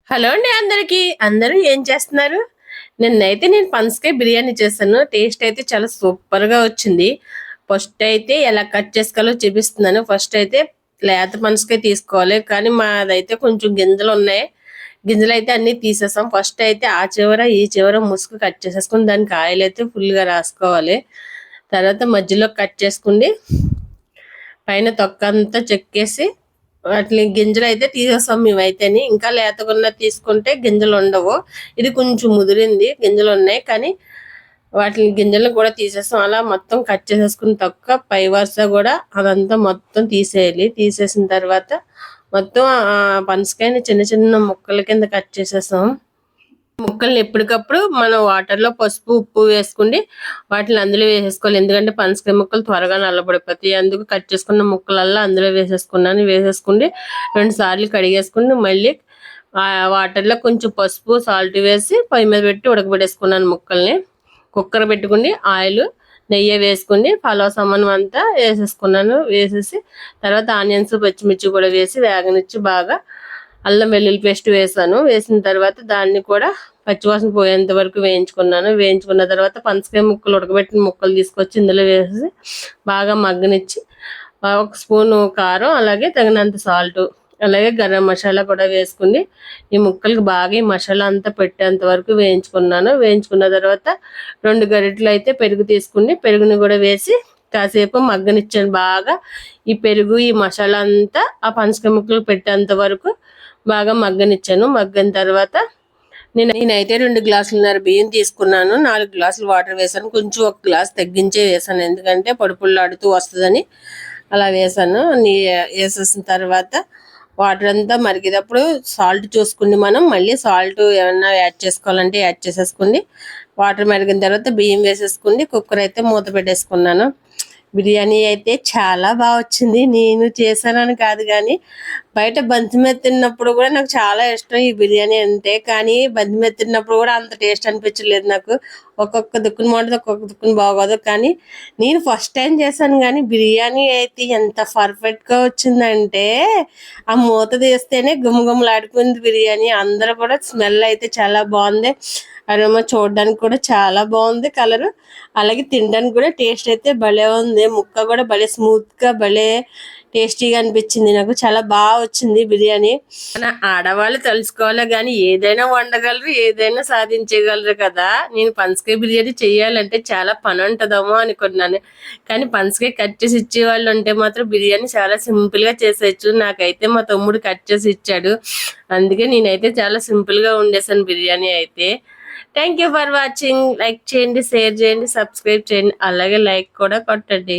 Hello అండి అందరికి. అందరూ ఏం చేస్తున్నారు? నేను పనసకాయ బిర్యానీ చేశాను. టేస్ట్ అయితే చాలా సూపర్‌గా వచ్చింది. ఫస్ట్ అయితే ఎలా కట్ చేసుకోవాలో చూపిస్తున్నాను. ఫస్ట్ అయితే లేత పనసకాయ తీసుకోవాలి. కానీ మాదైతే కొంచెం గింజలున్నాయి. గింజలైతే అన్నీ తీసేసాం. ఫస్ట్ అయితే ఆ చివర, ఈ చివర ముసుగు కట్ చేసేసుకొని దానికి ఆయిలైతే ఫుల్‌గా రాసుకోవాలి. తర్వాత మధ్యలో కట్ చేసుకోండి. పైన తొక్కంతా చెక్కేసి వాటిని గింజలైతే తీసేస్తాం మేమైతేని. ఇంకా లేతగున్నది తీసుకుంటే గింజలుండవు. ఇది కొంచెం ముదిరింది. గింజలున్నాయి. కానీ వాటిని గింజలను కూడా తీసేస్తాం. అలా మొత్తం కట్ చేసేసుకున్న తొక్క పై వరుస కూడా అదంతా మొత్తం తీసేయాలి. తీసేసిన తర్వాత మొత్తం పనసకాయని చిన్న చిన్న ముక్కల కింద కట్ చేసేసాం. ముక్కల్ని ఎప్పటికప్పుడు మనం వాటర్‌లో పసుపు, ఉప్పు వేసుకుండి వాటిని అందులో వేసేసుకోవాలి. ఎందుకంటే పనసకాయ ముక్కలు త్వరగా నల్లబడిపోతాయి. అందుకు కట్ చేసుకున్న ముక్కలల్లా అందులో వేసేసుకున్నాను. వేసేసుకుండి 2 సార్లు కడిగేసుకొని మళ్ళీ వాటర్‌లో కొంచెం పసుపు, సాల్ట్ వేసి పొయ్యి మీద పెట్టి ఉడకబెట్టేసుకున్నాను ముక్కల్ని. కుక్కర్ పెట్టుకొని ఆయిలు, నెయ్యి వేసుకొని పలావ్ సామాను అంతా వేసేసుకున్నాను. వేసేసి తర్వాత ఆనియన్స్, పచ్చిమిర్చి కూడా వేసి వేగనిచ్చి బాగా అల్లం వెల్లుల్లి పేస్ట్ వేసాను. వేసిన తర్వాత దాన్ని కూడా పచ్చివాసన పోయేంత వరకు వేయించుకున్నాను. వేయించుకున్న తర్వాత పనసకాయ ముక్కలు ఉడకబెట్టిన ముక్కలు తీసుకొచ్చి ఇందులో వేసేసి బాగా మగ్గనిచ్చి ఒక స్పూను కారం, అలాగే తగినంత సాల్టు, అలాగే గరం మసాలా కూడా వేసుకుని ఈ ముక్కలకి బాగా ఈ మసాలా అంతా పెట్టేంత వరకు వేయించుకున్నాను. వేయించుకున్న తర్వాత 2 గరిటెలు అయితే పెరుగు తీసుకుని పెరుగుని కూడా వేసి కాసేపు మగ్గనిచ్చాను బాగా. ఈ పెరుగు, ఈ మసాలా అంతా ఆ పనసకాయ ముక్కలు పెట్టేంత వరకు బాగా మగ్గనిచ్చాను. మగ్గిన తర్వాత నేనైతే 2 గ్లాసులన్నర బియ్యం తీసుకున్నాను. 4 గ్లాసులు వాటర్ వేసాను. కొంచెం ఒక గ్లాస్ తగ్గించే వేసాను. ఎందుకంటే పొడిపుల్లాడుతూ వస్తుందని అలా వేసాను. వేసేసిన తర్వాత వాటర్ అంతా మరిగేటప్పుడు సాల్ట్ చూసుకుని మనం మళ్ళీ సాల్ట్ ఏమన్నా యాడ్ చేసుకోవాలంటే యాడ్ చేసేసుకుని వాటర్ మరిగిన తర్వాత బియ్యం వేసేసుకుని కుక్కర్ అయితే మూత పెట్టేసుకున్నాను. బిర్యానీ అయితే చాలా బాగా వచ్చింది. నేను చేశానని కాదు కానీ బయట బంతి మీద తిన్నప్పుడు కూడా నాకు చాలా ఇష్టం ఈ బిర్యానీ అంటే. కానీ బంతి మీద తిన్నప్పుడు కూడా అంత టేస్ట్ అనిపించలేదు నాకు. ఒక్కొక్క దుక్కున బాగుంటుంది, ఒక్కొక్క దుక్కున బాగోదు. కానీ నేను ఫస్ట్ టైం చేశాను కానీ బిర్యానీ అయితే ఎంత పర్ఫెక్ట్గా వచ్చిందంటే ఆ మూత తీస్తేనే గుమగుమలాడుకుంది బిర్యానీ. అందరూ కూడా స్మెల్ అయితే చాలా బాగుంది. అరోమా చూడడానికి కూడా చాలా బాగుంది కలరు. అలాగే తినడానికి కూడా టేస్ట్ అయితే భలే ఉంది. ముక్క కూడా భలే స్మూత్గా భలే టేస్టీగా అనిపించింది. నాకు చాలా బాగా వచ్చింది బిర్యానీ. మన ఆడవాళ్ళు తెలుసుకోవాలి కానీ ఏదైనా వండగలరు, ఏదైనా సాధించగలరు కదా. నేను పనసకాయ బిర్యానీ చేయాలంటే చాలా పని ఉంటుందేమో అనుకున్నాను. కానీ పనసకాయ కట్ చేసి ఇచ్చేవాళ్ళు ఉంటే మాత్రం బిర్యానీ చాలా సింపుల్గా చేసేయచ్చు. నాకైతే మా తమ్ముడు కట్ చేసి ఇచ్చాడు. అందుకే నేనైతే చాలా సింపుల్గా వండేసాను బిర్యానీ అయితే. Thank you for watching. Like చేయండి, షేర్ చేయండి, సబ్స్క్రైబ్ చేయండి, అలాగే లైక్ కూడా కొట్టండి.